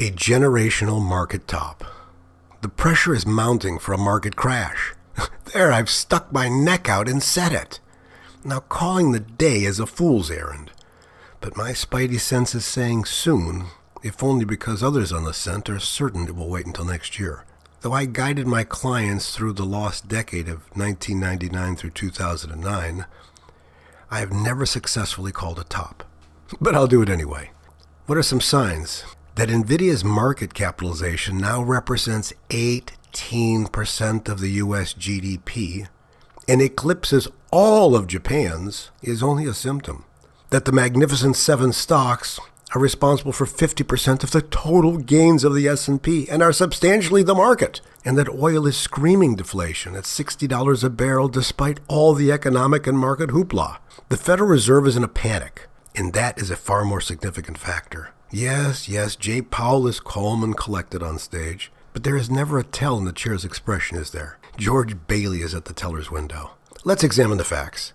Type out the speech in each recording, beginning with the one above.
A generational market top. The pressure is mounting for a market crash. There, I've stuck my neck out and said it. Now calling the day is a fool's errand. But my spidey sense is saying soon, if only because others on the scent are certain it will wait until next year. Though I guided my clients through the lost decade of 1999 through 2009, I have never successfully called a top. But I'll do it anyway. What are some signs? That NVIDIA's market capitalization now represents 18% of the U.S. GDP and eclipses all of Japan's is only a symptom. That the Magnificent Seven stocks are responsible for 50% of the total gains of the S&P and are substantially the market, and that oil is screaming deflation at $60 a barrel despite all the economic and market hoopla. The Federal Reserve is in a panic, and that is a far more significant factor. Yes, Jay Powell is calm and collected on stage, but there is never a tell in the chair's expression, is there? George Bailey is at the teller's window. Let's examine the facts.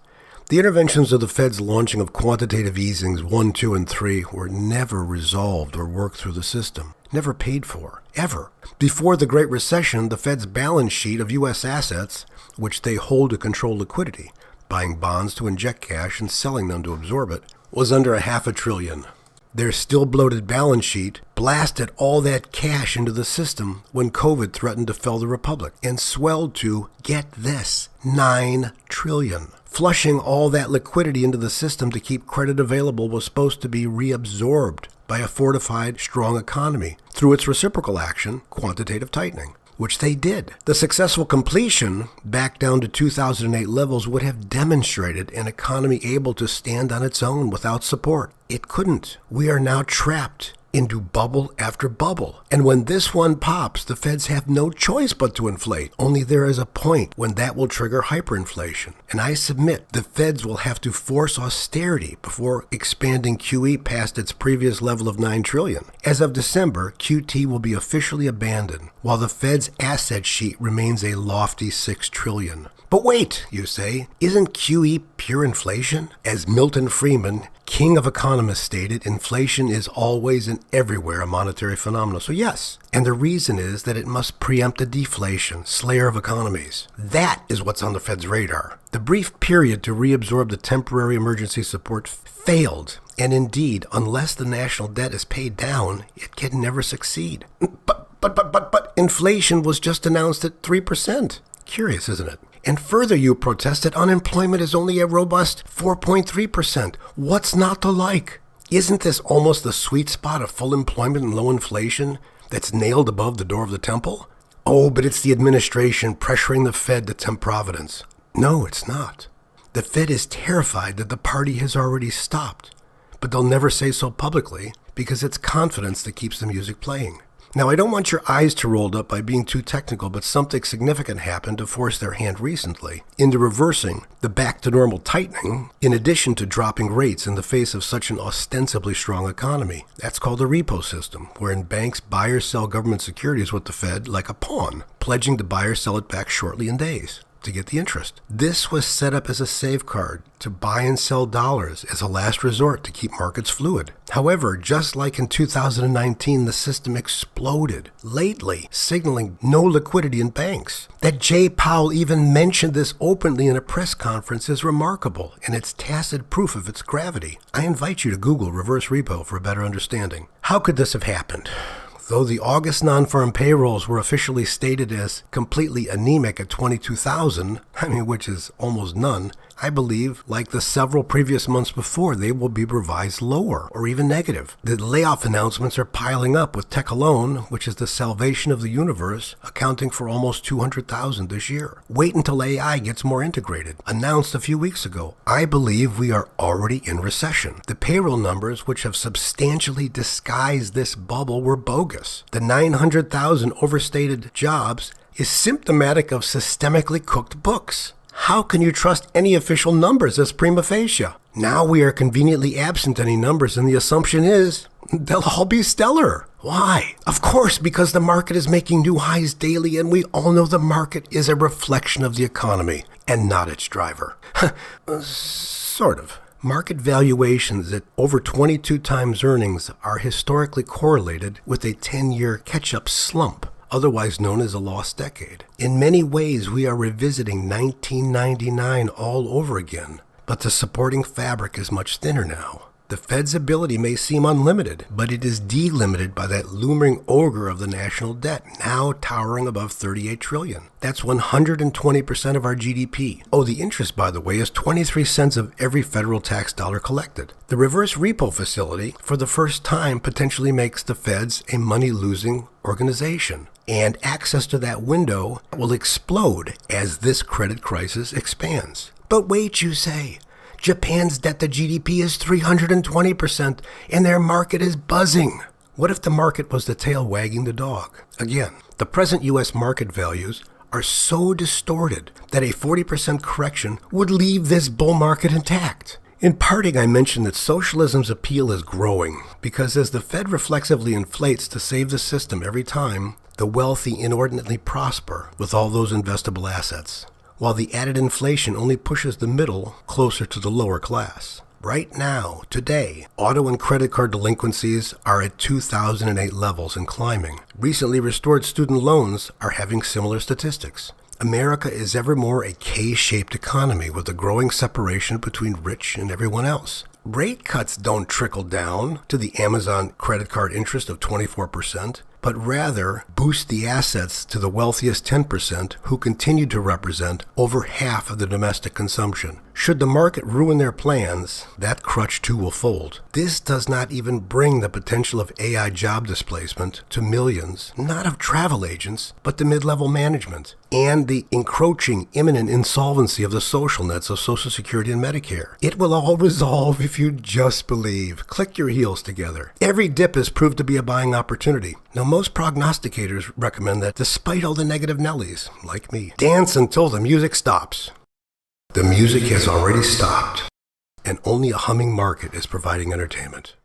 The interventions of the Fed's launching of quantitative easings 1, 2, and 3 were never resolved or worked through the system. Never paid for. Ever. Before the Great Recession, the Fed's balance sheet of U.S. assets, which they hold to control liquidity, buying bonds to inject cash and selling them to absorb it, was under $500 billion. Their still bloated balance sheet blasted all that cash into the system when COVID threatened to fell the republic and swelled to, get this, $9 trillion. Flushing all that liquidity into the system to keep credit available was supposed to be reabsorbed by a fortified, strong economy through its reciprocal action, quantitative tightening, which they did. The successful completion, back down to 2008 levels, would have demonstrated an economy able to stand on its own without support. It couldn't. We are now trapped into bubble after bubble. And when this one pops, the Feds have no choice but to inflate. Only there is a point when that will trigger hyperinflation. And I submit the Feds will have to force austerity before expanding QE past its previous level of $9 trillion. As of December, QT will be officially abandoned, while the Fed's asset sheet remains a lofty $6 trillion. But wait, you say, isn't QE pure inflation? As Milton Friedman, king of economists, stated, inflation is always and everywhere a monetary phenomenon. So yes, and the reason is that it must preempt a deflation, slayer of economies. That is what's on the Fed's radar. The brief period to reabsorb the temporary emergency support failed, and indeed, unless the national debt is paid down, it can never succeed. But inflation was just announced at 3%. Curious, isn't it? And further, you protested, unemployment is only a robust 4.3%. What's not to like? Isn't this almost the sweet spot of full employment and low inflation that's nailed above the door of the temple? Oh, but it's the administration pressuring the Fed to tempt providence. No, it's not. The Fed is terrified that the party has already stopped, but they'll never say so publicly because it's confidence that keeps the music playing. Now, I don't want your eyes to roll up by being too technical, but something significant happened to force their hand recently into reversing the back-to-normal tightening, in addition to dropping rates in the face of such an ostensibly strong economy. That's called a repo system, wherein banks buy or sell government securities with the Fed like a pawn, pledging to buy or sell it back shortly in days to get the interest. This was set up as a safeguard to buy and sell dollars as a last resort to keep markets fluid. However, just like in 2019, the system exploded lately, signaling no liquidity in banks. That Jay Powell even mentioned this openly in a press conference is remarkable, and it's tacit proof of its gravity. I invite you to Google reverse repo for a better understanding. How could this have happened? Though the August non-farm payrolls were officially stated as completely anemic at 22,000, which is almost none, I believe, like the several previous months before, they will be revised lower or even negative. The layoff announcements are piling up, with tech alone, which is the salvation of the universe, accounting for almost 200,000 this year. Wait until AI gets more integrated. Announced a few weeks ago. I believe we are already in recession. The payroll numbers, which have substantially disguised this bubble, were bogus. The 900,000 overstated jobs is symptomatic of systemically cooked books. How can you trust any official numbers as prima facie? Now we are conveniently absent any numbers, and the assumption is they'll all be stellar. Why? Of course, because the market is making new highs daily, and we all know the market is a reflection of the economy and not its driver. Sort of. Market valuations at over 22 times earnings are historically correlated with a 10-year catch-up slump, otherwise known as a lost decade. In many ways, we are revisiting 1999 all over again, but the supporting fabric is much thinner now. The Fed's ability may seem unlimited, but it is delimited by that looming ogre of the national debt, now towering above $38 trillion. That's 120% of our GDP. Oh, the interest, by the way, is 23 cents of every federal tax dollar collected. The reverse repo facility, for the first time, potentially makes the Feds a money-losing organization. And access to that window will explode as this credit crisis expands. But wait, you say. Japan's debt to GDP is 320%, and their market is buzzing. What if the market was the tail wagging the dog? Again, the present U.S. market values are so distorted that a 40% correction would leave this bull market intact. In parting, I mentioned that socialism's appeal is growing because as the Fed reflexively inflates to save the system every time, the wealthy inordinately prosper with all those investable assets, while the added inflation only pushes the middle closer to the lower class. Right now, today, auto and credit card delinquencies are at 2008 levels and climbing. Recently restored student loans are having similar statistics. America is ever more a K-shaped economy with a growing separation between rich and everyone else. Rate cuts don't trickle down to the Amazon credit card interest of 24%, but rather boost the assets to the wealthiest 10% who continue to represent over half of the domestic consumption. Should the market ruin their plans, that crutch too will fold. This does not even bring the potential of AI job displacement to millions, not of travel agents, but the mid-level management, and the encroaching imminent insolvency of the social nets of Social Security and Medicare. It will all resolve if you just believe. Click your heels together. Every dip has proved to be a buying opportunity. Now, most prognosticators recommend that despite all the negative Nellies, like me, dance until the music stops. The music has already stopped, and only a humming market is providing entertainment.